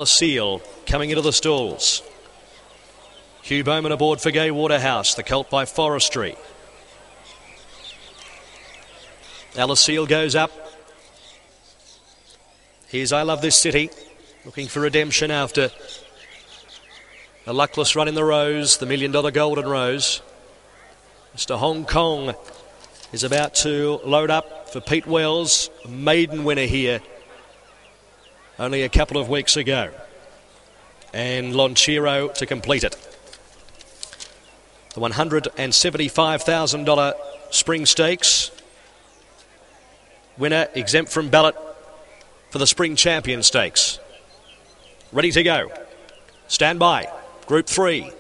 A seal coming into the stalls. Hugh Bowman aboard for Gay Waterhouse, the colt by Forestry. Alice Seal goes up. Here's I Love This City, looking for redemption after a luckless run in the Rose, the $1 Million Golden Rose. Mr. Hong Kong is about to load up for Pete Wells, a maiden winner here only a couple of weeks ago. And Lonchero to complete it. The $175,000 Spring Stakes. Winner exempt from ballot for the Spring Champion Stakes. Ready to go. Stand by. Group 3.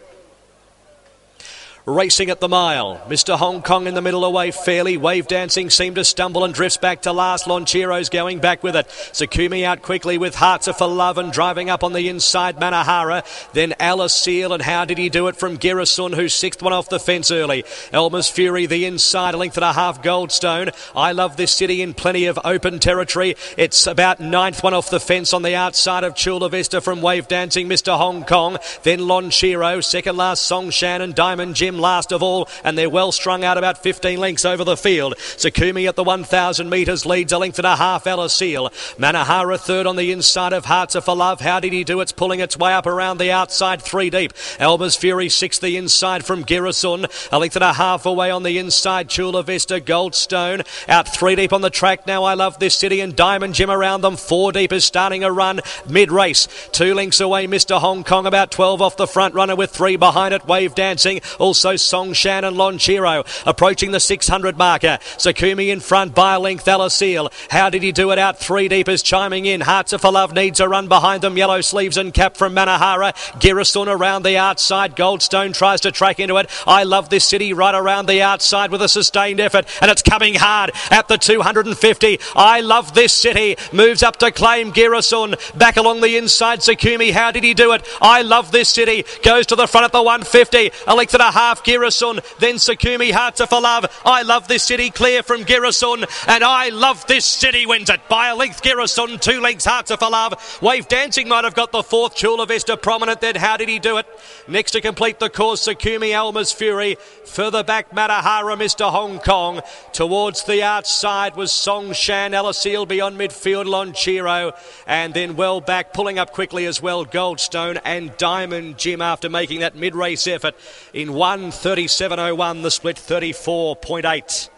Racing at the mile. Mr. Hong Kong in the middle away fairly. Wave Dancing seemed to stumble and drifts back to last. Lonchero's going back with it. Sakumi out quickly with Hearts Are For Love and driving up on the inside Manahara. Then Alice Seal and How Did He Do It from Girasun, who's sixth one off the fence early. Elmer's Fury the inside, a length and a half Goldstone. I Love This City in plenty of open territory. It's about ninth one off the fence on the outside of Chula Vista from Wave Dancing. Mr. Hong Kong. Then Lonchero. Second last Songshan and Diamond Jim last of all, and they're well strung out about 15 lengths over the field. Sakumi at the 1,000 metres leads a length and a half. Alice Seal. Manahara third on the inside of Hearts Are For Love. How Did He Do It's pulling its way up around the outside, 3 deep. Elmer's Fury sixth the inside from Girasun, a length and a half away on the inside. Chula Vista, Goldstone out 3 deep on the track now. I Love This City and Diamond Jim around them. 4 deep is starting a run mid-race. 2 lengths away Mr. Hong Kong, about 12 off the front runner with 3 behind it. Wave Dancing, also Songshan and Lonchero approaching the 600 marker. Sakumi in front by a length. Alice Seal. How Did He Do It out 3 deep is chiming in. Hearts Are For Love needs a run behind them. Yellow Sleeves and Cap from Manahara. Girasun around the outside. Goldstone tries to track into it. I Love This City right around the outside with a sustained effort, and it's coming hard at the 250. I Love This City moves up to claim Girasun. Back along the inside Sakumi. How Did He Do It? I Love This City goes to the front at the 150. A length and a half Girasun. Then Sakumi, Hearts Are For Love. I Love This City clear from Girasun, and I Love This City wins it by a length. Girasun, 2 lengths Hearts Are For Love. Wave Dancing might have got the 4th. Chula Vista prominent then. How Did He Do It? Next to complete the course, Sakumi, Elmer's Fury. Further back Manahara, Mr. Hong Kong. Towards the outside was Songshan. Alice Seal beyond midfield, Lonchero, and then well back pulling up quickly as well Goldstone and Diamond Jim after making that mid-race effort in 1:37.01, the split 34.8.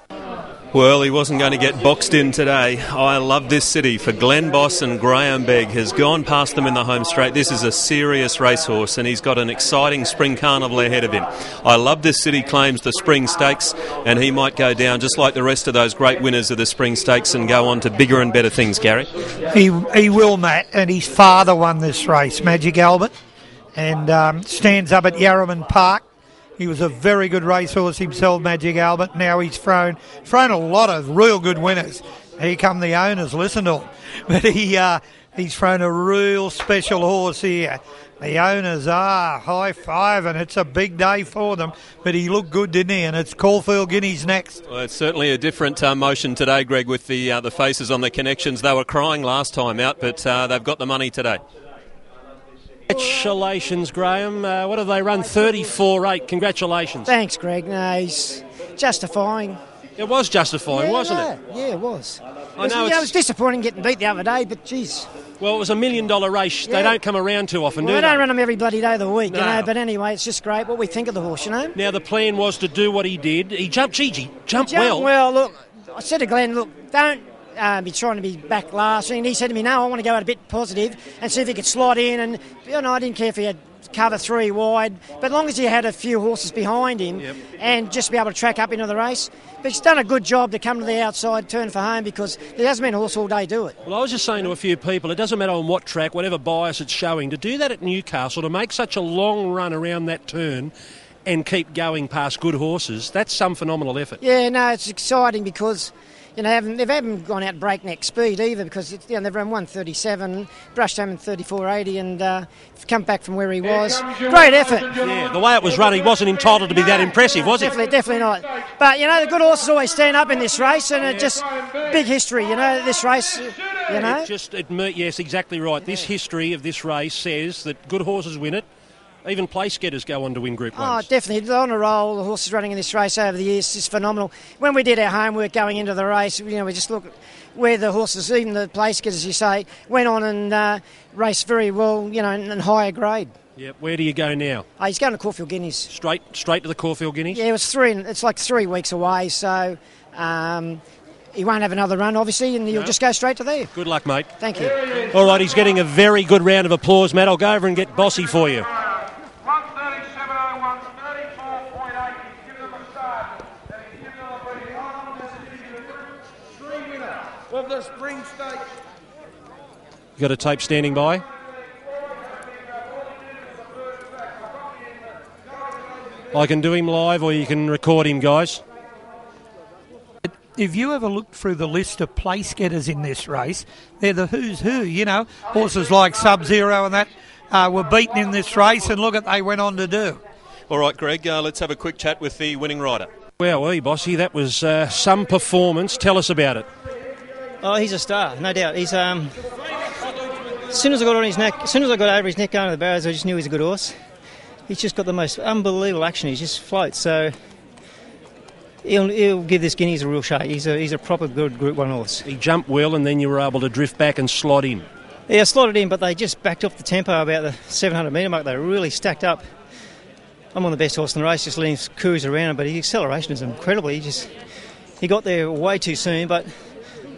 Well, he wasn't going to get boxed in today. I Love This City for Glenn Boss and Graham Begg has gone past them in the home straight. This is a serious racehorse and he's got an exciting spring carnival ahead of him. I Love This City claims the Spring Stakes and he might go down just like the rest of those great winners of the Spring Stakes and go on to bigger and better things, Gary. He will, Matt, and his father won this race, Magic Albert, and stands up at Yarraman Park. He was a very good racehorse himself, Magic Albert. Now he's thrown a lot of real good winners. Here come the owners, listen to him. But he's thrown a real special horse here. The owners are high five, and it's a big day for them. But he looked good, didn't he? And it's Caulfield Guineas next. Well, it's certainly a different motion today, Greg, with the faces on the connections. They were crying last time out, but they've got the money today. Congratulations, Graham. What have they run? 34.8. Congratulations. Thanks, Greg. No, he's justifying. It was justifying, wasn't it? Yeah, it was. I know it was disappointing getting beat the other day, but geez. Well, it was $1 million race. Yeah. They don't come around too often, do they? They don't run them every bloody day of the week, no. you know. But anyway, it's just great what we think of the horse, you know. Now, the plan was to do what he did. He jumped, he jumped well. Well, look, I said to Glenn, look, don't be trying to be back last. And he said to me, no, I want to go out a bit positive and see if he could slot in. And, you know, I didn't care if he had cover 3 wide, but as long as he had a few horses behind him and just be able to track up into the race. But he's done a good job to come to the outside turn for home because there hasn't been a horse all day do it. Well, I was just saying to a few people, it doesn't matter on what track, whatever bias it's showing, to do that at Newcastle, to make such a long run around that turn and keep going past good horses, that's some phenomenal effort. Yeah, no, it's exciting because you know, they haven't gone out breakneck speed either because they've run 137, brushed home in 34.80 and come back from where he was. Great effort. Yeah, the way it was run, he wasn't entitled to be that impressive, was he? Definitely not. But, you know, the good horses always stand up in this race and it just, big history, you know, this race. You know? Yes, exactly right. This history of this race says that good horses win it. Even place getters go on to win Group 1s. Oh, definitely. They're on a roll. The horses running in this race over the years is phenomenal. When we did our homework going into the race, we just look at where the horses, even the place getters, as you say, went on and raced very well, in higher grade. Yep. Where do you go now? He's going to Caulfield Guineas. Straight to the Caulfield Guineas? Yeah, it's like 3 weeks away, so he won't have another run, obviously, and he'll just go straight to there. Good luck, mate. Thank you. All right, he's getting a very good round of applause, Matt. I'll go over and get Bossy for you. 137.01, 34.8. He's given them a start. And he's given them a lead. Three winner of the Spring Stakes. You got a tape standing by? I can do him live or you can record him, guys. If you ever look through the list of place getters in this race, they're the who's who, Horses like Sub-Zero and that were beaten in this race, and look what they went on to do. All right, Greg, let's have a quick chat with the winning rider. Well, Bossy, that was some performance. Tell us about it. Oh, he's a star, no doubt. He's as soon as I got on his neck, as soon as I got over his neck going to the barriers, I just knew he was a good horse. He's just got the most unbelievable action. He just floats. So he'll give this Guineas a real shake. He's a proper good Group 1 horse. He jumped well, and then you were able to drift back and slot in. Yeah, slotted in, but they just backed off the tempo about the 700 metre mark. They really stacked up. I'm on the best horse in the race, just letting him cruise around him, but his acceleration is incredible. He got there way too soon, and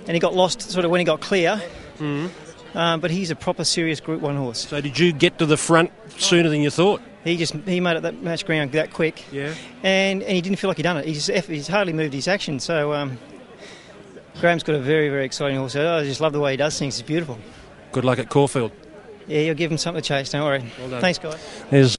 he got lost sort of when he got clear. But he's a proper serious Group 1 horse. So did you get to the front sooner than you thought? He made it that match ground that quick. Yeah. And he didn't feel like he'd done it. He's hardly moved his action. So Graham's got a very, very exciting horse. I just love the way he does things. It's beautiful. Good luck at Caulfield. Yeah, you'll give him something to chase. Don't worry. Well done. Thanks, guys. There's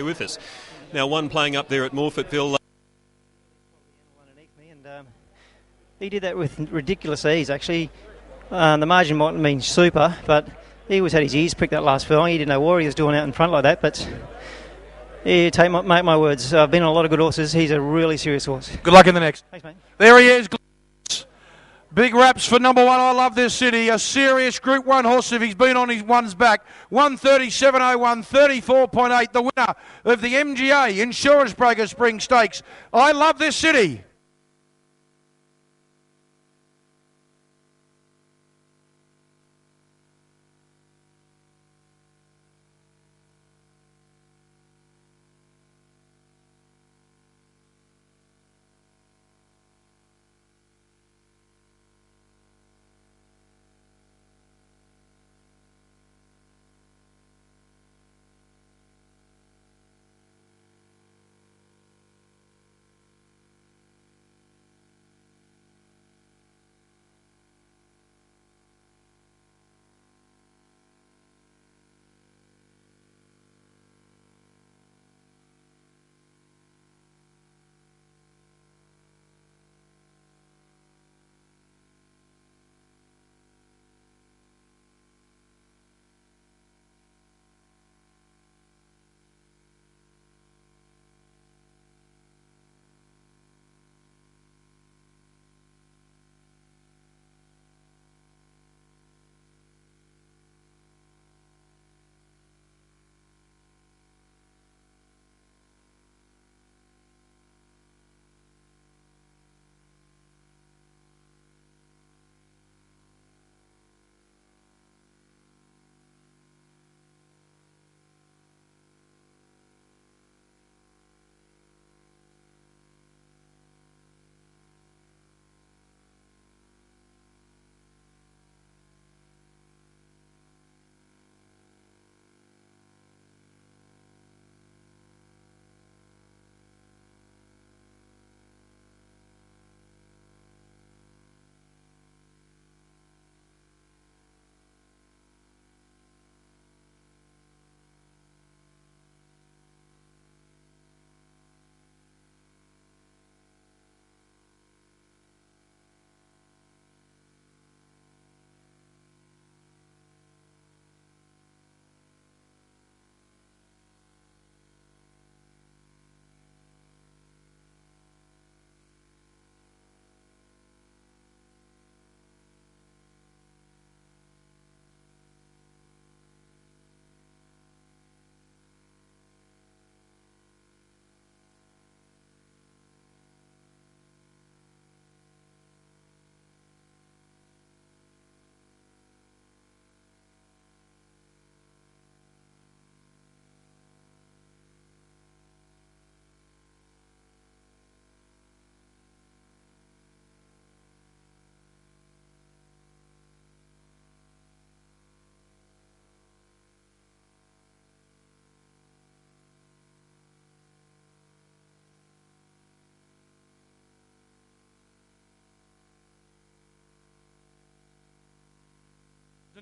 with us. Now, one playing up there at Morfettville. He did that with ridiculous ease, actually. The margin mightn't mean super, but he always had his ears pricked that last furlong. He didn't know what he was doing out in front like that, but yeah, make my words. I've been on a lot of good horses. He's a really serious horse. Good luck in the next. Thanks, mate. There he is. Big raps for number 1. I Love This City. A serious Group 1 horse if he's been on his one's back. 137.01, 34.8. The winner of the MGA Insurance Broker Spring Stakes. I Love This City.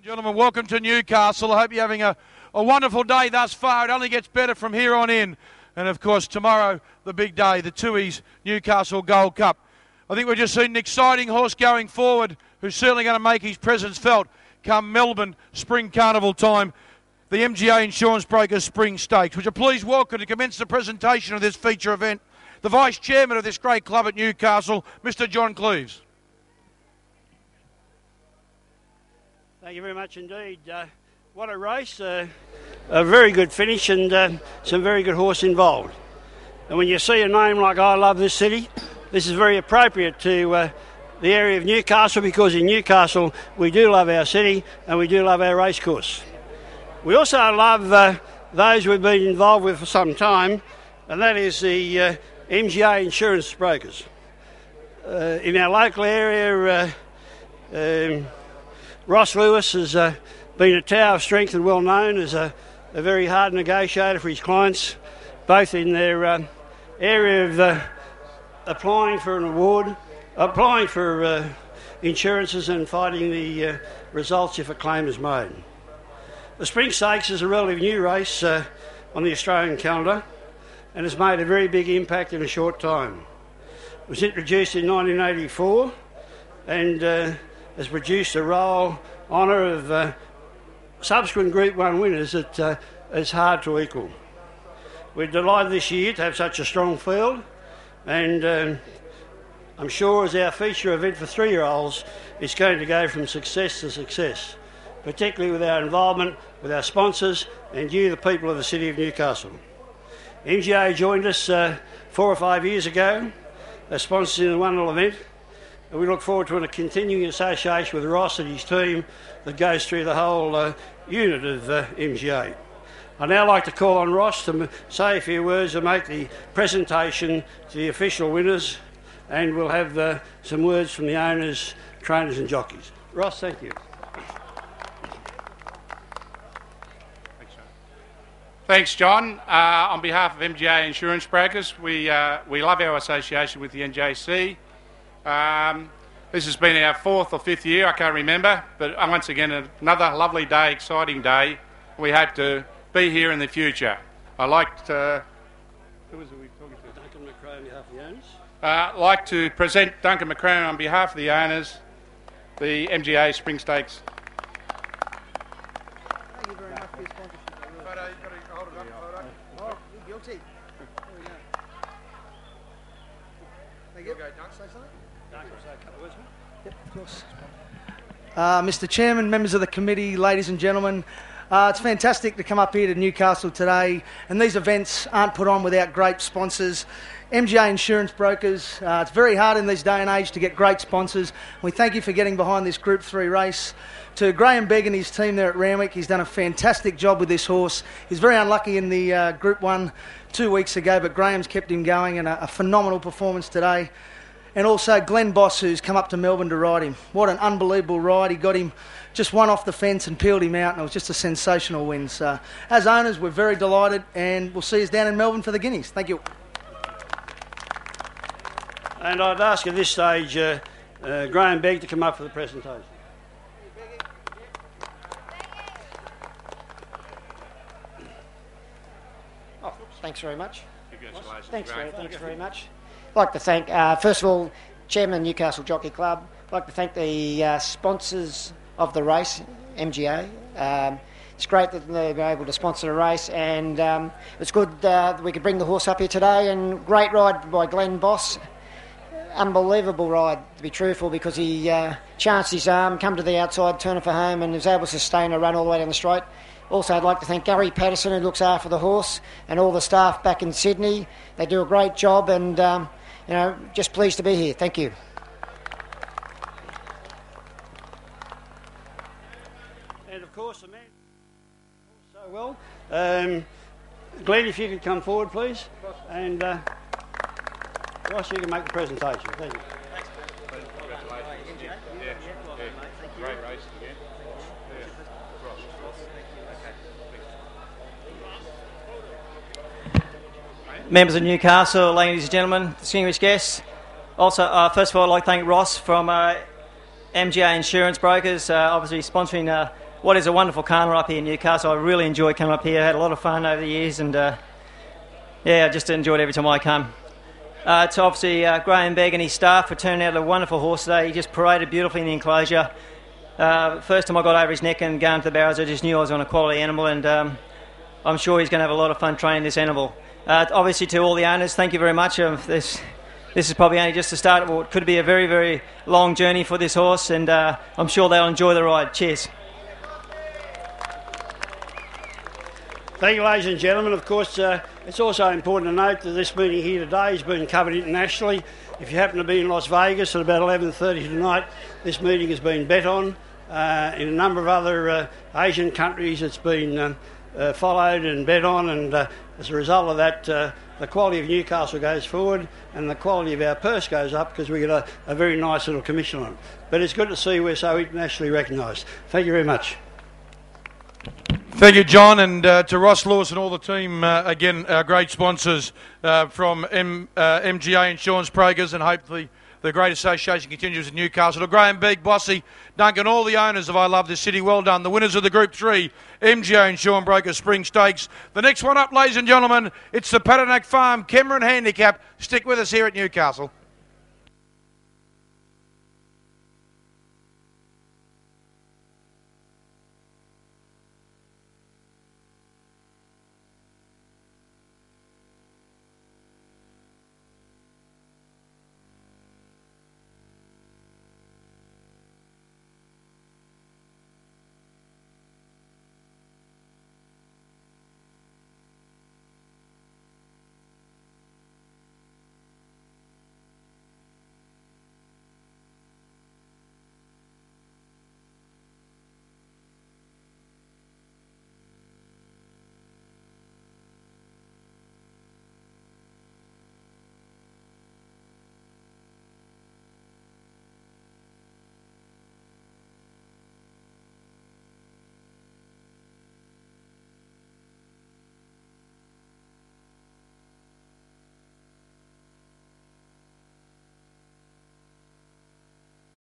Gentlemen, welcome to Newcastle. I hope you're having a wonderful day thus far. It only gets better from here on in. And, of course, tomorrow, the big day, the Tooheys Newcastle Gold Cup. I think we've just seen an exciting horse going forward who's certainly going to make his presence felt come Melbourne Spring Carnival time, the MGA Insurance Brokers Spring Stakes. Would you please welcome to commence the presentation of this feature event, the Vice Chairman of this great club at Newcastle, Mr. John Cleves. Thank you very much indeed. What a race, a very good finish and some very good horse involved. And when you see a name like I Love This City, this is very appropriate to the area of Newcastle, because in Newcastle we do love our city and we do love our racecourse. We also love those we've been involved with for some time, and that is the MGA Insurance Brokers. In our local area, Ross Lewis has been a tower of strength and well known as a very hard negotiator for his clients, both in their area of applying for an award, applying for insurances and fighting the results if a claim is made. The Spring Stakes is a relatively new race on the Australian calendar and has made a very big impact in a short time. It was introduced in 1984 and has produced a roll honour of subsequent Group 1 winners that is hard to equal. We're delighted this year to have such a strong field, and I'm sure as our feature event for 3-year-olds, it's going to go from success to success, particularly with our involvement with our sponsors and you, the people of the City of Newcastle. MGA joined us 4 or 5 years ago as sponsors in the wonderful event, and we look forward to a continuing association with Ross and his team that goes through the whole unit of MGA. I'd now like to call on Ross to say a few words and make the presentation to the official winners, and we'll have some words from the owners, trainers and jockeys. Ross, thank you. Thanks, John. On behalf of MGA Insurance Brokers, we love our association with the NJC. This has been our 4th or 5th year, I can't remember, but once again another lovely day, exciting day. We hope to be here in the future. I'd like to... Who was it we were talking to? Duncan McRae on behalf of the owners. I'd like to present Duncan McRae on behalf of the owners, the MGA Spring Stakes. Thank you very much for your sponsorship. Photo, you've got to hold it up, photo. Oh, you're guilty. There we go. Thank you. Say something? Duncan, say a couple of words, mate? Yep, of course. Mr. Chairman, members of the committee, ladies and gentlemen, it's fantastic to come up here to Newcastle today, and these events aren't put on without great sponsors. MGA Insurance Brokers, it's very hard in this day and age to get great sponsors. We thank you for getting behind this Group 3 race. To Graham Begg and his team there at Randwick, he's done a fantastic job with this horse. He's very unlucky in the Group 1 2 weeks ago, but Graham's kept him going, and a phenomenal performance today. And also Glenn Boss, who's come up to Melbourne to ride him. What an unbelievable ride. He got him just one off the fence and peeled him out, and it was just a sensational win. So, as owners, we're very delighted, and we'll see you down in Melbourne for the Guineas. Thank you. And I'd ask at this stage Graham Begg to come up for the presentation. Oh, thanks very much. Congratulations. Thanks very much. I'd like to thank, first of all, Chairman Newcastle Jockey Club. I'd like to thank the sponsors of the race, MGA. It's great that they've been able to sponsor the race, and it's good that we could bring the horse up here today. And great ride by Glenn Boss. Unbelievable ride, to be truthful, because he chanced his arm, come to the outside, turn it for home, and was able to sustain a run all the way down the straight. Also, I'd like to thank Gary Patterson, who looks after the horse, and all the staff back in Sydney. They do a great job, and just pleased to be here. Thank you. And of course, the man so well. Glenn, if you could come forward, please. And Ross, you can make the presentation. Thank you. Great race again. Members of Newcastle, ladies and gentlemen, distinguished guests. Also, first of all, I'd like to thank Ross from MGA Insurance Brokers, obviously sponsoring what is a wonderful carnival up here in Newcastle. I really enjoy coming up here. I had a lot of fun over the years, and I just enjoyed every time I come. To obviously Graham Begg and his staff for turning out a wonderful horse today. He just paraded beautifully in the enclosure. First time I got over his neck and going to the barrows, I just knew I was on a quality animal, and I'm sure he's going to have a lot of fun training this animal. Obviously, to all the owners, thank you very much. This is probably only just the start of what could be a very, very long journey for this horse, and I'm sure they'll enjoy the ride. Cheers. Thank you, ladies and gentlemen. Of course, it's also important to note that this meeting here today has been covered internationally. If you happen to be in Las Vegas at about 11:30 tonight, this meeting has been bet on. In a number of other Asian countries, it's been followed and bet on, and as a result of that, the quality of Newcastle goes forward and the quality of our purse goes up because we get a very nice little commission on it. But it's good to see we're so internationally recognised. Thank you very much. Thank you, John, and to Ross Lewis and all the team, again, our great sponsors from MGA Insurance Brokers, and hopefully the great association continues in Newcastle. To Graham Begg, Bossy, Duncan, all the owners of I Love This City, well done. The winners of the Group 3 MGA Insurance Brokers Spring Stakes. The next one up, ladies and gentlemen, it's the Patinack Farm Cameron Handicap. Stick with us here at Newcastle.